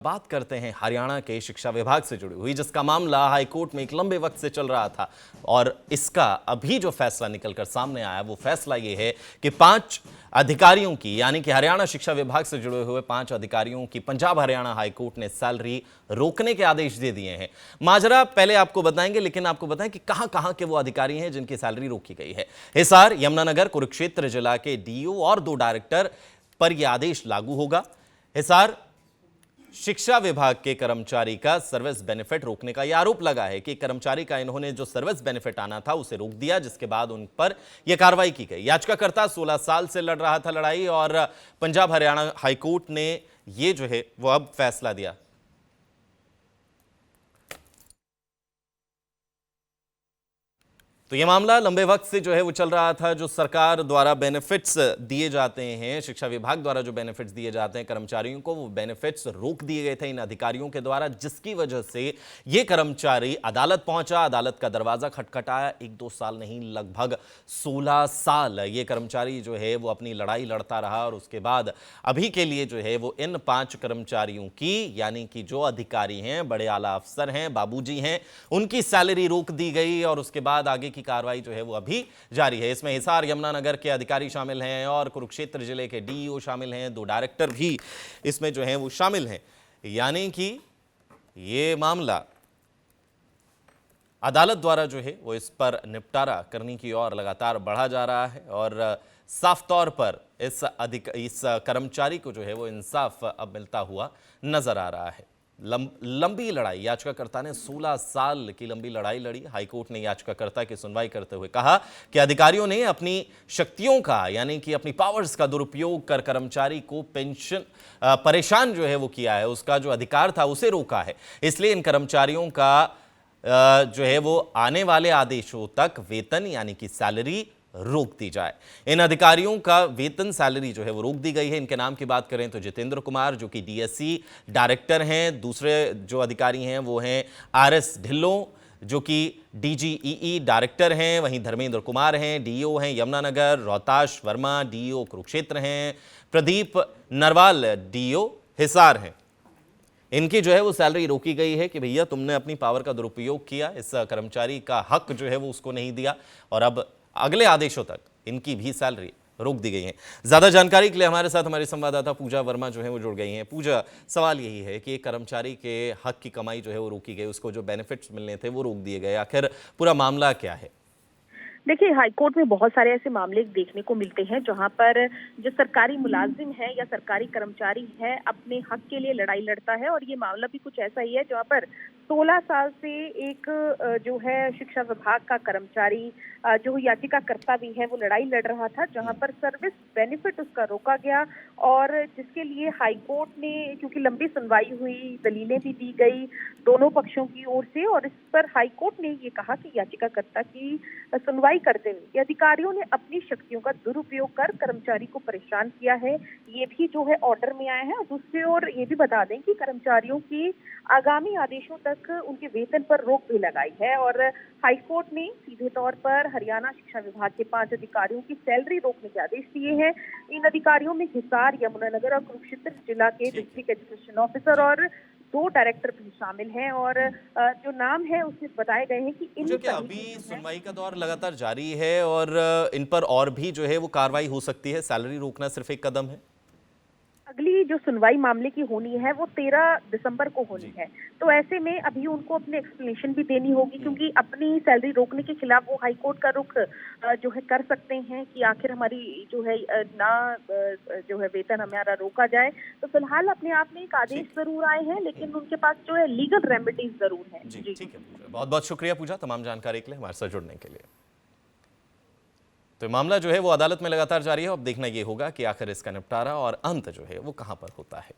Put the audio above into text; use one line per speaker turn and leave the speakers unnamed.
बात करते हैं हरियाणा के शिक्षा विभाग से जुड़ी हुई, जिसका मामला हाईकोर्ट में एक लंबे वक्त से चल रहा था और इसका अभी जो फैसला निकलकर सामने आया वो फैसला ये है कि 5 अधिकारियों की, यानी कि हरियाणा शिक्षा विभाग से जुड़े हुए 5 अधिकारियों की पंजाब हरियाणा हाईकोर्ट ने सैलरी रोकने के आदेश दे दिए हैं। माजरा पहले आपको बताएंगे, लेकिन आपको बताएं कि कहां कहां के वो अधिकारी हैं जिनकी सैलरी रोकी गई है। हिसार, यमुनानगर, कुरुक्षेत्र जिला के डीओ और 2 डायरेक्टर पर यह आदेश लागू होगा। हिसार शिक्षा विभाग के कर्मचारी का सर्विस बेनिफिट रोकने का यह आरोप लगा है कि कर्मचारी का इन्होंने जो सर्विस बेनिफिट आना था उसे रोक दिया, जिसके बाद उन पर यह कार्रवाई की गई। याचिकाकर्ता 16 साल से लड़ रहा था लड़ाई और पंजाब हरियाणा हाईकोर्ट ने यह जो है वो अब फैसला दिया। तो यह मामला लंबे वक्त से जो है वो चल रहा था। जो सरकार द्वारा बेनिफिट्स दिए जाते हैं, शिक्षा विभाग द्वारा जो बेनिफिट्स दिए जाते हैं कर्मचारियों को, वो बेनिफिट्स रोक दिए गए थे इन अधिकारियों के द्वारा, जिसकी वजह से ये कर्मचारी अदालत पहुंचा, अदालत का दरवाजा खटखटाया। 1-2 साल नहीं, लगभग 16 साल ये कर्मचारी जो है वो अपनी लड़ाई लड़ता रहा और उसके बाद अभी के लिए जो है वो इन 5 कर्मचारियों की, यानी कि जो अधिकारी हैं, बड़े आला अफसर हैं, बाबूजी हैं, उनकी सैलरी रोक दी गई और उसके बाद आगे कार्रवाई जो है वो अभी जारी है। इसमें हिसार यमुनानगर के अधिकारी शामिल हैं और कुरुक्षेत्र जिले के डीईओ शामिल हैं, 2 डायरेक्टर भी इसमें जो है वो शामिल हैं। यानी कि ये मामला अदालत द्वारा जो है वो इस पर निपटारा करने की ओर लगातार बढ़ा जा रहा है और साफ तौर पर इस कर्मचारी को जो है वो इंसाफ अब मिलता हुआ नजर आ रहा है। लंबी लड़ाई, याचिकाकर्ता ने 16 साल की लंबी लड़ाई लड़ी। हाईकोर्ट ने याचिकाकर्ता की सुनवाई करते हुए कहा कि अधिकारियों ने अपनी शक्तियों का, यानी कि अपनी पावर्स का दुरुपयोग कर कर्मचारी को पेंशन परेशान जो है वो किया है, उसका जो अधिकार था उसे रोका है। इसलिए इन कर्मचारियों का जो है वो आने वाले आदेशों तक वेतन, यानी कि सैलरी रोक दी जाए। इन अधिकारियों का वेतन, सैलरी जो है वो रोक दी गई है। इनके नाम की बात करें तो जितेंद्र कुमार जो कि डीएससी डायरेक्टर हैं, दूसरे जो अधिकारी हैं वो हैं आरएस ढिल्लों जो कि डीजीईई डायरेक्टर हैं, वहीं धर्मेंद्र कुमार हैं, डीओ हैं यमुनानगर, रोहताश वर्मा डीओ कुरुक्षेत्र हैं, प्रदीप नरवाल डीओ हिसार हैं। इनकी जो है वो सैलरी रोकी गई है कि भैया तुमने अपनी पावर का दुरुपयोग किया, इस कर्मचारी का हक जो है वो उसको नहीं दिया और अब अगले आदेशों तक इनकी भी सैलरी रोक दी गई है। ज्यादा जानकारी के लिए हमारे साथ हमारी संवाददाता पूजा वर्मा जो है वो जुड़ गई हैं। पूजा, सवाल यही है कि एक कर्मचारी के हक की कमाई जो है वो रोकी गई, उसको जो बेनिफिट्स मिलने थे वो रोक दिए गए, आखिर पूरा मामला क्या है?
देखिए, हाईकोर्ट में बहुत सारे ऐसे मामले देखने को मिलते हैं जहां पर जो सरकारी मुलाजिम है या सरकारी कर्मचारी है अपने हक के लिए लड़ाई लड़ता है और ये मामला भी कुछ ऐसा ही है जहां पर 16 साल से एक जो है शिक्षा विभाग का कर्मचारी जो याचिकाकर्ता भी है वो लड़ाई लड़ रहा था, जहां पर सर्विस बेनिफिट उसका रोका गया और जिसके लिए हाईकोर्ट ने, क्योंकि लंबी सुनवाई हुई, दलीलें भी दी गई दोनों पक्षों की ओर से और इस पर हाईकोर्ट ने ये कहा कि याचिकाकर्ता की सुनवाई करते हुए अधिकारियों ने अपनी शक्तियों का दुरुपयोग कर कर्मचारी को परेशान किया है, ये भी जो है ऑर्डर में आया है। और दूसरी ओर ये भी बता दें कि कर्मचारियों की आगामी आदेशों तक उनके वेतन पर रोक भी लगाई है और हाईकोर्ट ने सीधे तौर पर हरियाणा शिक्षा विभाग के 5 अधिकारियों की सैलरी रोकने के आदेश दिए हैं। इन अधिकारियों में हिसार, यमुनानगर और कुरुक्षेत्र जिला के डिस्ट्रिक्ट एजुकेशन ऑफिसर और 2 डायरेक्टर भी शामिल हैं और जो नाम है उसमें बताए गए हैं कि इन
अभी सुनवाई का दौर लगातार जारी है और इन पर और भी जो है वो कार्रवाई हो सकती है, सैलरी रोकना सिर्फ एक कदम है।
अगली जो सुनवाई मामले की होनी है वो 13 दिसंबर को होनी है, तो ऐसे में अभी उनको अपने एक्सप्लेनेशन भी देनी होगी क्योंकि अपनी सैलरी रोकने के खिलाफ वो हाईकोर्ट का रुख जो है कर सकते हैं कि आखिर हमारी जो है जो है वेतन हमारा रोका जाए। तो फिलहाल अपने आप में एक आदेश जरूर आए हैं, लेकिन उनके पास जो है लीगल रेमेडीज जरूर है।
जी ठीक है, बहुत बहुत शुक्रिया पूजा तमाम जानकारी के लिए, हमारे साथ जुड़ने के लिए। तो मामला जो है वो अदालत में लगातार जारी है। अब देखना ये होगा कि आखिर इसका निपटारा और अंत जो है वो कहां पर होता है।